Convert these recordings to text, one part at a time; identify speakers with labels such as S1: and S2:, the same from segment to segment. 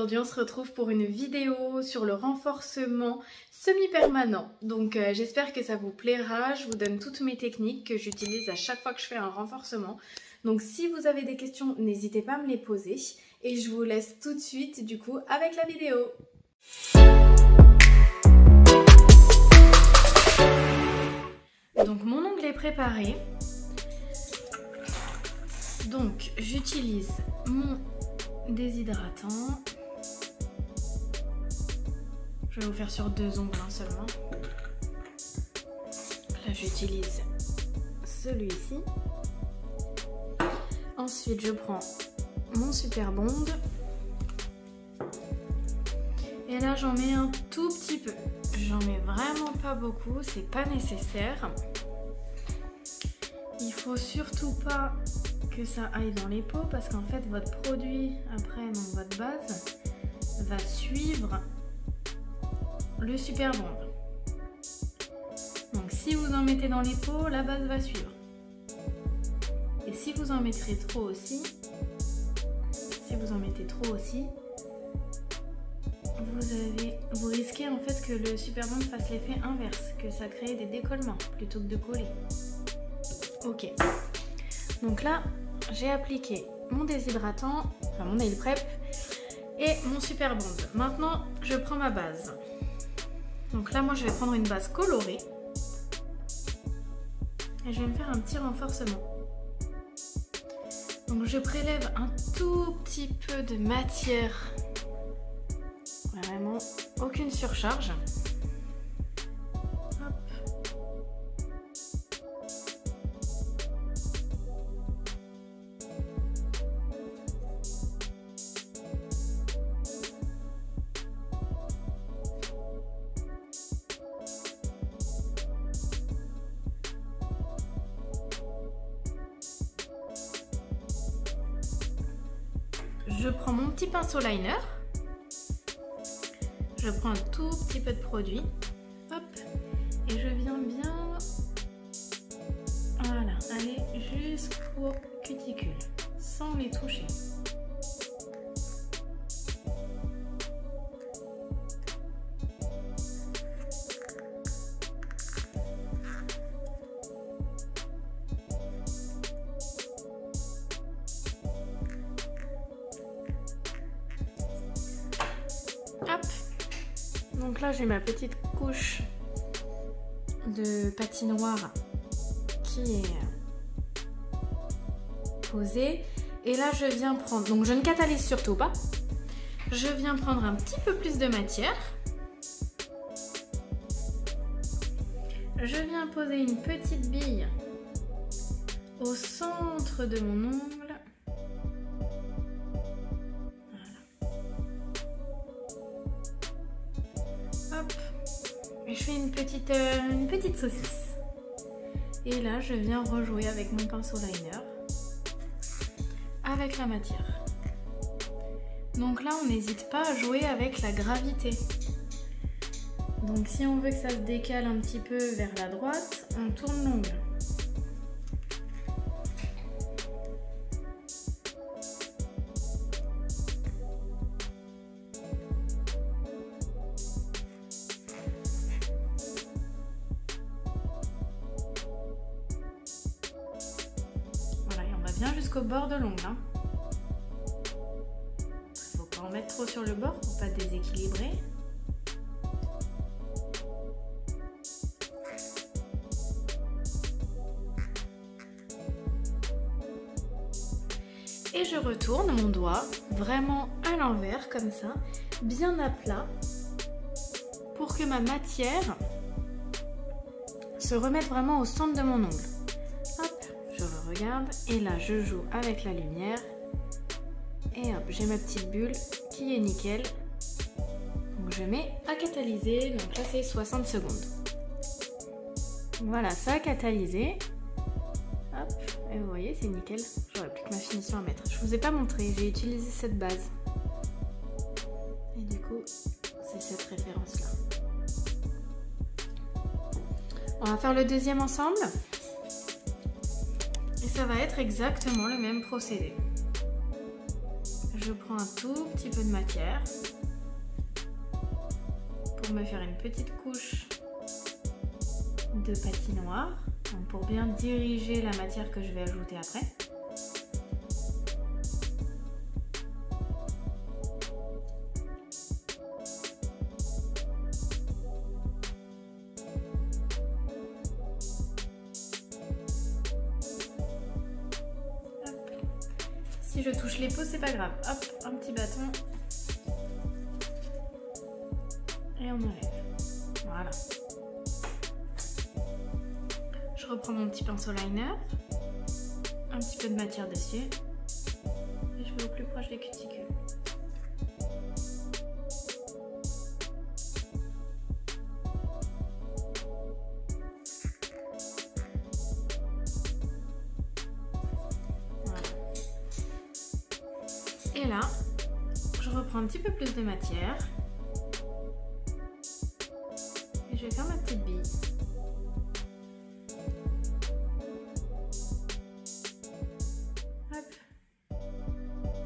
S1: aujourd'hui on se retrouve pour une vidéo sur le renforcement semi-permanent. Donc j'espère que ça vous plaira, je vous donne toutes mes techniques que j'utilise à chaque fois que je fais un renforcement. Donc si vous avez des questions, n'hésitez pas à me les poser et je vous laisse tout de suite du coup avec la vidéo. Donc mon ongle est préparé. Donc j'utilise mon déshydratant. Je vais vous faire sur 2 ongles seulement. Là j'utilise celui-ci. Ensuite je prends mon Super Bond. Et là j'en mets un tout petit peu. J'en mets vraiment pas beaucoup, c'est pas nécessaire. Il faut surtout pas que ça aille dans les peaux parce qu'en fait votre produit après, donc votre base, va suivre le Super Bond. Donc si vous en mettez dans les peaux, la base va suivre. Et si vous en mettrez trop aussi, vous risquez en fait que le Super Bond fasse l'effet inverse, que ça crée des décollements plutôt que de coller. Ok. Donc là, j'ai appliqué mon déshydratant, enfin mon nail prep et mon Super Bond. Maintenant, je prends ma base. Donc là, moi, je vais prendre une base colorée et je vais me faire un petit renforcement. Donc je prélève un tout petit peu de matière. Vraiment aucune surcharge. Hop. Je prends mon petit pinceau liner. Je prends un tout petit peu de produit, hop, et je viens bien, voilà, aller jusqu'aux cuticules, sans les toucher. Hop. Donc là j'ai ma petite couche de patinoire qui est posée. Et là je viens prendre, donc je ne catalyse surtout pas, je viens prendre un petit peu plus de matière. Je viens poser une petite bille au centre de mon ongle. Et je fais une petite saucisse. Et là, je viens rejouer avec mon pinceau liner, avec la matière. Donc là, on n'hésite pas à jouer avec la gravité. Donc si on veut que ça se décale un petit peu vers la droite, on tourne l'ongle. Bien jusqu'au bord de l'ongle. Faut pas en mettre trop sur le bord pour pas déséquilibrer. Et je retourne mon doigt vraiment à l'envers comme ça, bien à plat, pour que ma matière se remette vraiment au centre de mon ongle. Je regarde et là je joue avec la lumière et hop, j'ai ma petite bulle qui est nickel. Donc je mets à catalyser, donc là c'est 60 secondes. Voilà, ça a catalysé. Hop, et vous voyez c'est nickel. J'aurais plus que ma finition à mettre. Je vous ai pas montré, j'ai utilisé cette base. Et du coup, c'est cette référence là. On va faire le deuxième ensemble. Et ça va être exactement le même procédé. je prends un tout petit peu de matière pour me faire une petite couche de patinoire, donc pour bien diriger la matière que je vais ajouter après. Si je touche les peaux, c'est pas grave. Hop, un petit bâton. Et on enlève. Voilà. Je reprends mon petit pinceau liner. Un petit peu de matière dessus. Et je vais au plus proche des cuticules. Et là, je reprends un petit peu plus de matière et je vais faire ma petite bille. Hop,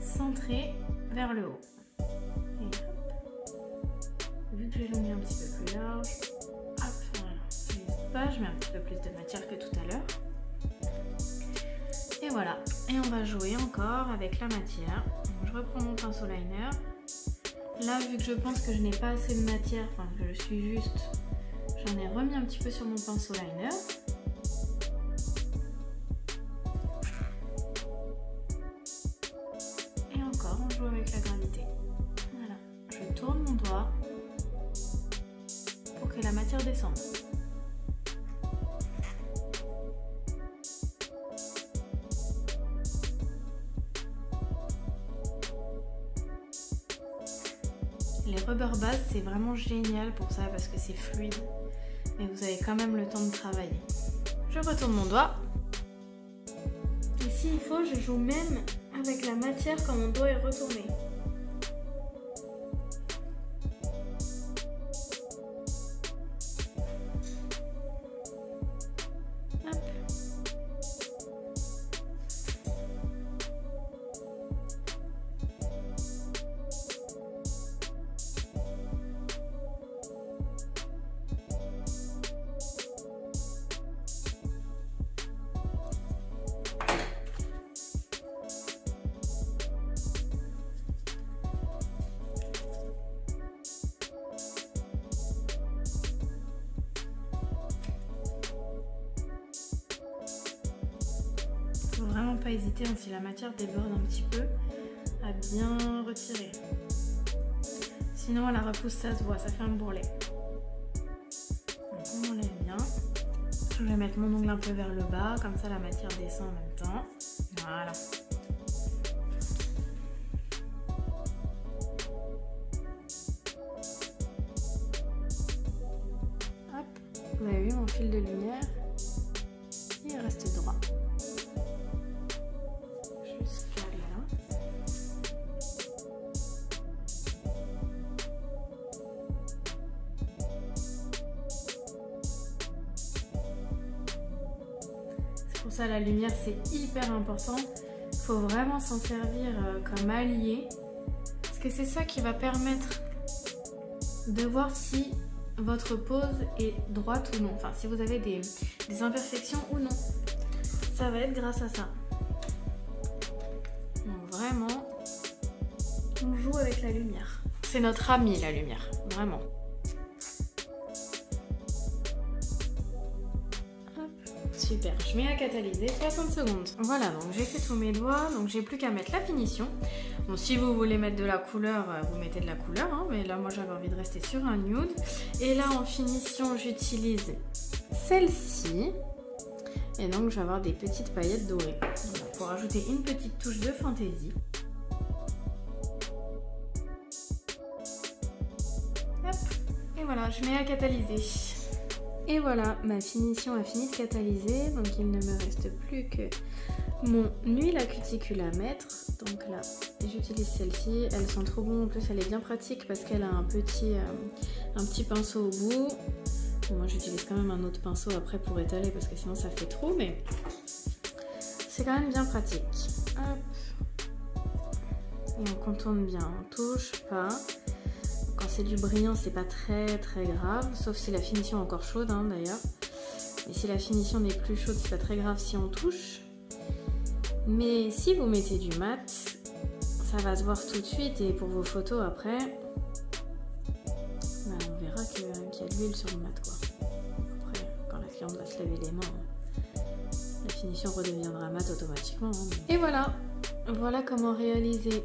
S1: centré vers le haut. Et hop, vu que j'ai l'onglet un petit peu plus large, hop, voilà, je n'hésite pas, je mets un petit peu plus de matière que tout à l'heure. Et voilà, et on va jouer encore avec la matière. Donc, je reprends mon pinceau liner. Là, vu que je pense que je n'ai pas assez de matière, enfin que je suis juste, j'en ai remis un petit peu sur mon pinceau liner. Et encore, on joue avec la gravité. Voilà, je tourne mon doigt pour que la matière descende. Les rubber bases, c'est vraiment génial pour ça parce que c'est fluide. Mais vous avez quand même le temps de travailler. Je retourne mon doigt. Et s'il faut, je joue même avec la matière quand mon doigt est retourné. Hop. Faut vraiment pas hésiter, hein, si la matière déborde un petit peu, à bien retirer. Sinon à la repousse ça se voit, ça fait un bourrelet. Donc on enlève bien. Je vais mettre mon ongle un peu vers le bas, comme ça la matière descend en même temps. Voilà. Hop, vous avez vu mon fil de lumière, il reste droit. Jusqu'à là. C'est pour ça la lumière c'est hyper important. Il faut vraiment s'en servir comme allié. Parce que c'est ça qui va permettre de voir si votre pose est droite ou non. Enfin, si vous avez des imperfections ou non. Ça va être grâce à ça. Donc vraiment, on joue avec la lumière. C'est notre ami la lumière, vraiment. Hop, super, je mets à catalyser 60 secondes. Voilà, donc j'ai fait tous mes doigts, donc j'ai plus qu'à mettre la finition. Bon, si vous voulez mettre de la couleur, vous mettez de la couleur, hein, mais là moi j'avais envie de rester sur un nude. Et là en finition, j'utilise celle-ci. Et donc je vais avoir des petites paillettes dorées. Voilà, pour ajouter une petite touche de fantaisie. Hop, et voilà, je mets à catalyser. Et voilà, ma finition a fini de catalyser. Donc il ne me reste plus que mon huile à cuticule à mettre. Donc là, j'utilise celle-ci. Elles sont trop bonnes. En plus, elle est bien pratique parce qu'elle a un petit pinceau au bout. Moi j'utilise quand même un autre pinceau après pour étaler parce que sinon ça fait trop, mais c'est quand même bien pratique. Hop. Et on contourne bien, on touche pas. Quand c'est du brillant, c'est pas très grave, sauf si la finition est encore chaude hein, d'ailleurs. Mais si la finition n'est plus chaude, c'est pas très grave si on touche. Mais si vous mettez du mat, ça va se voir tout de suite et pour vos photos après, ben, on verra qu'il y a de l'huile sur le mat quoi. Après, quand la cliente va se laver les mains, la finition redeviendra mat automatiquement. Hein. Et voilà, voilà comment réaliser.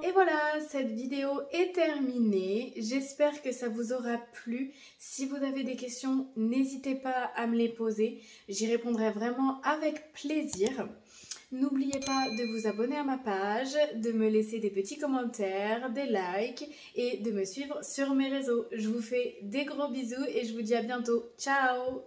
S1: Et voilà, cette vidéo est terminée. J'espère que ça vous aura plu. Si vous avez des questions, n'hésitez pas à me les poser. J'y répondrai vraiment avec plaisir. N'oubliez pas de vous abonner à ma page, de me laisser des petits commentaires, des likes et de me suivre sur mes réseaux. Je vous fais des gros bisous et je vous dis à bientôt. Ciao!